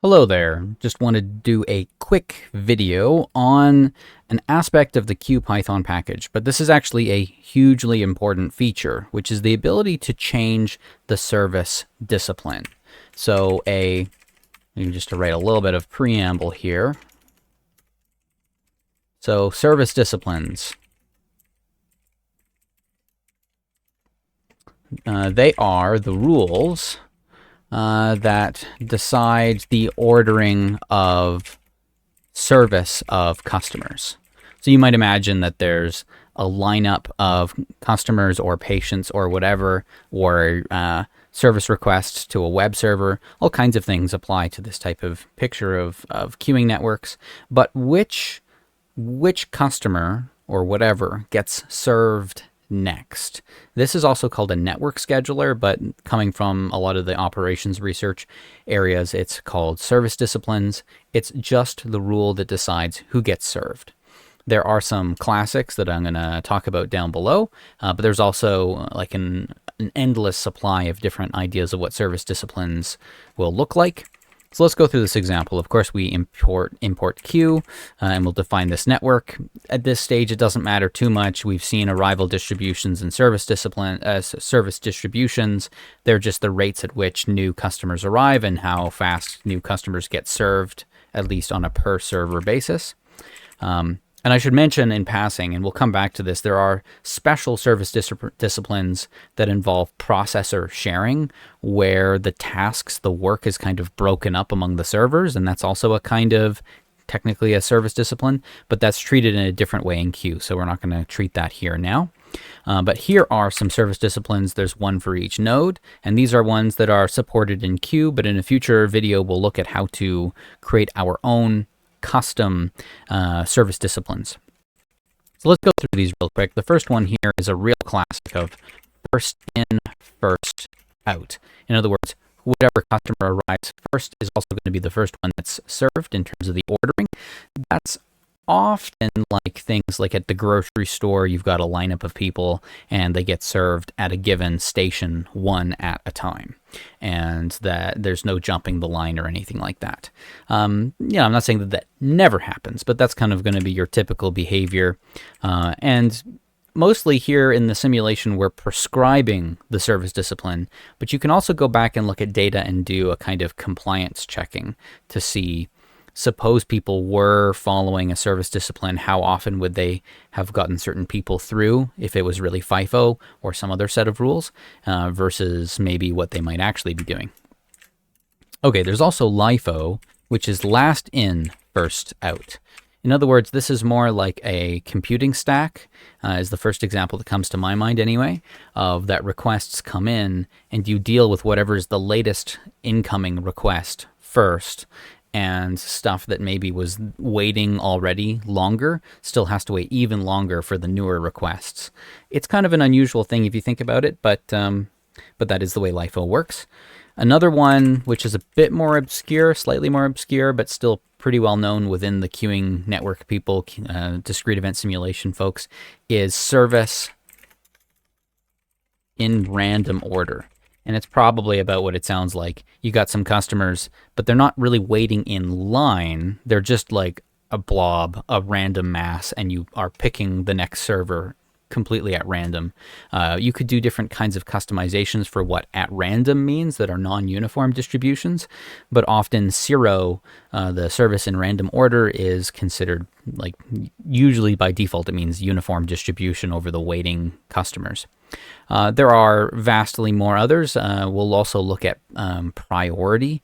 Hello there. Just wanted to do a quick video on an aspect of the QPython package, but this is actually a hugely important feature, which is the ability to change the service discipline. So just to write a little bit of preamble here. So service disciplines. They are the rules that decide the ordering of service of customers. So you might imagine that there's a lineup of customers or patients or whatever, or service requests to a web server. All kinds of things apply to this type of picture of queuing networks. But which customer or whatever gets served next? This is also called a network scheduler, but coming from a lot of the operations research areas, it's called service disciplines. It's just the rule that decides who gets served. There are some classics that I'm going to talk about down below, but there's also like an endless supply of different ideas of what service disciplines will look like. So let's go through this example. Of course, we import queue, and we'll define this network. At this stage, it doesn't matter too much. We've seen arrival distributions and service distributions. They're just the rates at which new customers arrive and how fast new customers get served, at least on a per server basis. And I should mention in passing, and we'll come back to this, there are special service disciplines that involve processor sharing, where the tasks, the work is kind of broken up among the servers, and that's also a kind of technically a service discipline, but that's treated in a different way in Q, so we're not going to treat that here now. But here are some service disciplines. There's one for each node, and these are ones that are supported in Q, but in a future video, we'll look at how to create our own custom service disciplines. So let's go through these real quick. The first one here is a real classic of first in, first out. In other words, whatever customer arrives first is also going to be the first one that's served in terms of the ordering. That's often like things like at the grocery store, you've got a lineup of people and they get served at a given station one at a time, and that there's no jumping the line or anything like that. I'm not saying that that never happens, but that's kind of going to be your typical behavior. And mostly here in the simulation, we're prescribing the service discipline, but you can also go back and look at data and do a kind of compliance checking to see, suppose people were following a service discipline, how often would they have gotten certain people through if it was really FIFO or some other set of rules versus maybe what they might actually be doing. Okay, there's also LIFO, which is last in, first out. In other words, this is more like a computing stack, is the first example that comes to my mind anyway, of that requests come in and you deal with whatever is the latest incoming request first, and stuff that maybe was waiting already longer still has to wait even longer for the newer requests. It's kind of an unusual thing if you think about it, but that is the way LIFO works. Another one, which is a bit more obscure, slightly more obscure, but still pretty well known within the queuing network people, discrete event simulation folks, is service in random order. And it's probably about what it sounds like. You got some customers, but they're not really waiting in line. They're just like a blob, a random mass, and you are picking the next server completely at random. You could do different kinds of customizations for what at random means that are non-uniform distributions, but often zero, the service in random order, is considered, like, usually by default it means uniform distribution over the waiting customers. There are vastly more others. We'll also look at priority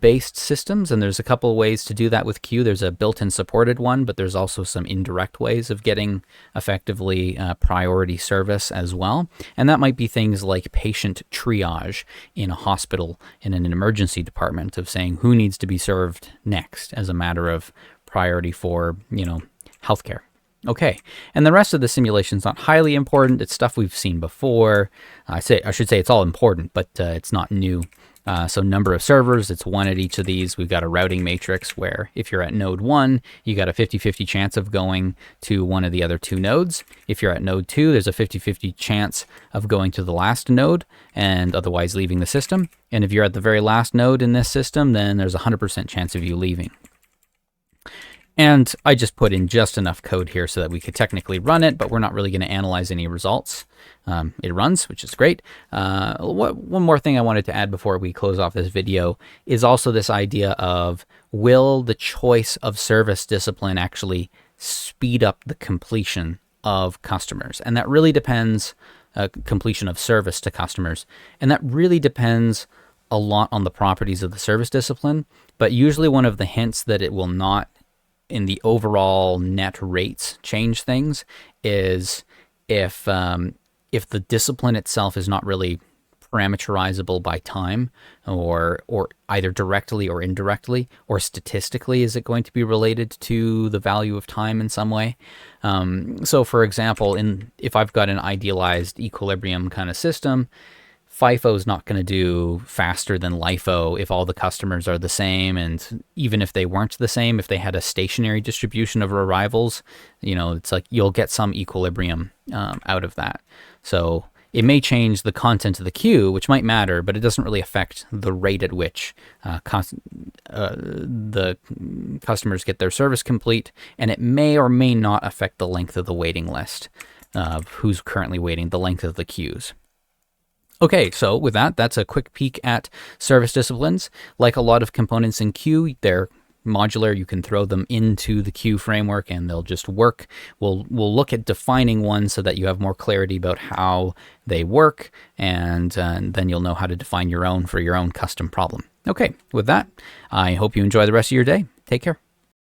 based systems, and there's a couple of ways to do that with Q. There's a built-in supported one, but there's also some indirect ways of getting effectively priority service as well. And that might be things like patient triage in a hospital, in an emergency department, of saying who needs to be served next as a matter of priority for, healthcare. Okay, and the rest of the simulation is not highly important. It's stuff we've seen before. I should say it's all important, but it's not new. So number of servers, it's 1 at each of these. We've got a routing matrix where if you're at node 1, you got a 50-50 chance of going to one of the other 2 nodes. If you're at node 2, there's a 50-50 chance of going to the last node and otherwise leaving the system. And if you're at the very last node in this system, then there's a 100% chance of you leaving. And I just put in just enough code here so that we could technically run it, but we're not really going to analyze any results. It runs, which is great. One more thing I wanted to add before we close off this video is also this idea of, will the choice of service discipline actually speed up the completion of customers? And that really depends, completion of service to customers. And that really depends a lot on the properties of the service discipline. But usually one of the hints that it will not in the overall net rates change things is if the discipline itself is not really parameterizable by time, or either directly or indirectly, or statistically, is it going to be related to the value of time in some way? So for example, if I've got an idealized equilibrium kind of system, FIFO is not going to do faster than LIFO if all the customers are the same, and even if they weren't the same, if they had a stationary distribution of arrivals, it's like you'll get some equilibrium out of that. So it may change the content of the queue, which might matter, but it doesn't really affect the rate at which the customers get their service complete, and it may or may not affect the length of the waiting list of who's currently waiting, the length of the queues. Okay, so with that, that's a quick peek at service disciplines. Like a lot of components in queue, they're modular. You can throw them into the queue framework and they'll just work. We'll look at defining one so that you have more clarity about how they work, and then you'll know how to define your own for your own custom problem. Okay, with that, I hope you enjoy the rest of your day. Take care.